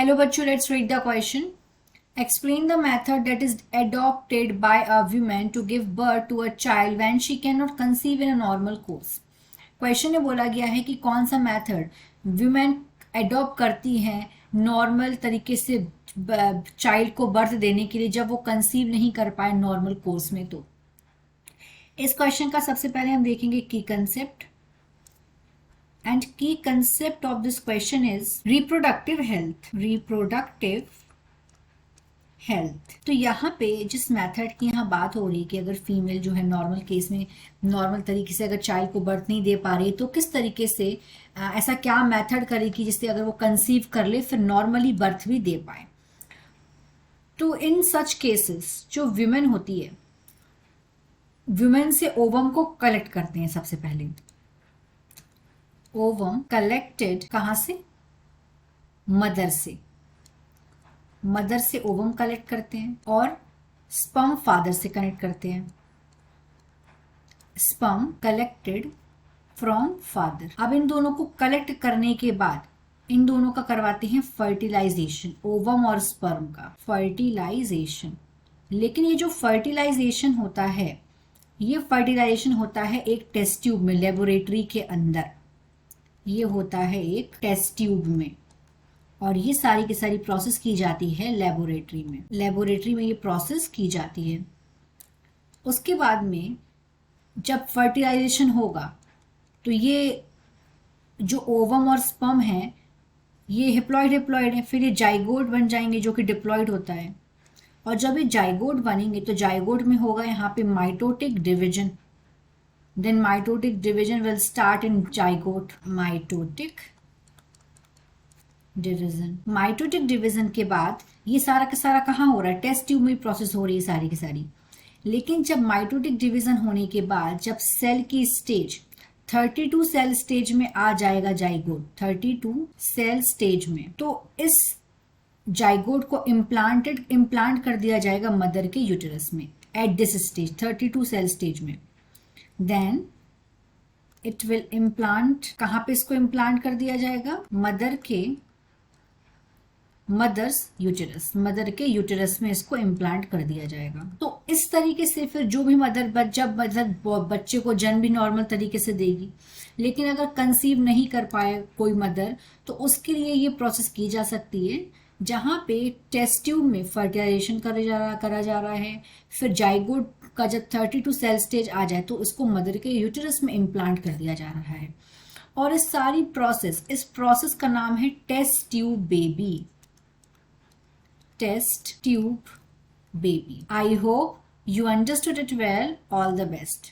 Hello बच्चों, let's read the question. Explain the method that is adopted by a woman to give birth to a child when she cannot conceive in a normal course. Question में बोला गया है कि कौन सा method women adopt करती है normal तरीके से चाइल्ड को बर्थ देने के लिए जब वो कंसीव नहीं कर पाए नॉर्मल कोर्स में। तो इस क्वेश्चन का सबसे पहले हम देखेंगे की concept, and key concept of this question is reproductive health. तो यहाँ पे जिस मेथड की यहाँ बात हो रही है कि अगर फीमेल जो है नॉर्मल केस में नॉर्मल तरीके से अगर चाइल्ड को बर्थ नहीं दे पा रही तो किस तरीके से ऐसा क्या मेथड करेगी जिससे अगर वो कंसीव कर ले फिर नॉर्मली बर्थ भी दे पाए। तो इन सच केसेस जो विमेन होती है, विमेन से ओवम को कलेक्ट करते हैं। सबसे पहले ओवम कलेक्टेड कहाँ से? मदर से ओवम कलेक्ट करते हैं और स्पर्म फादर से कनेक्ट करते हैं। Sperm collected from father. अब इन दोनों को कलेक्ट करने के बाद इन दोनों का करवाते हैं फर्टिलाइजेशन, ओवम और स्पर्म का फर्टिलाइजेशन। लेकिन ये जो फर्टिलाइजेशन होता है, ये फर्टिलाइजेशन होता है एक टेस्ट ट्यूब में, लेबोरेटरी के अंदर। ये होता है एक टेस्ट ट्यूब में और ये सारी की सारी प्रोसेस की जाती है लेबोरेटरी में ये प्रोसेस की जाती है। उसके बाद में जब फर्टिलाइजेशन होगा तो ये जो ओवम और स्पर्म है ये हिप्लॉइड है, फिर ये जाइगोट बन जाएंगे जो कि डिप्लॉइड होता है। और जब ये जाइगोट बनेंगे तो जाइगोट में होगा यहाँ पे mitotic division. Then mitotic division will start in zygote. Mitotic division के बाद ये सारा का सारा कहाँ हो रहा है? टेस्ट ट्यूब में प्रोसेस हो रही है सारी की सारी। लेकिन जब माइटोटिक डिवीजन होने के बाद जब सेल की स्टेज 32 सेल स्टेज में आ जाएगा जाइगोट, 32 सेल स्टेज में, तो इस जाइगोट को इम्प्लांट कर दिया जाएगा मदर के यूटेरस में at this stage, 32 cell stage में। देन इट विल इम्प्लांट, कहाँ पे इसको इम्प्लांट कर दिया जाएगा? मदर के यूटेरस में इसको इम्प्लांट कर दिया जाएगा। तो इस तरीके से फिर जो भी जब बच्चे को जन्म भी नॉर्मल तरीके से देगी, लेकिन अगर कंसीव नहीं कर पाए कोई मदर तो उसके लिए ये प्रोसेस की जा सकती है जहाँ पे टेस्ट ट्यूब में फर्टिलाइजेशन करा जा रहा है। फिर जाइगोट का जब 32 सेल स्टेज आ जाए तो उसको मदर के यूटेरस में इम्प्लांट कर दिया जा रहा है। और इस प्रोसेस का नाम है test tube baby. I hope you understood it well. All the best.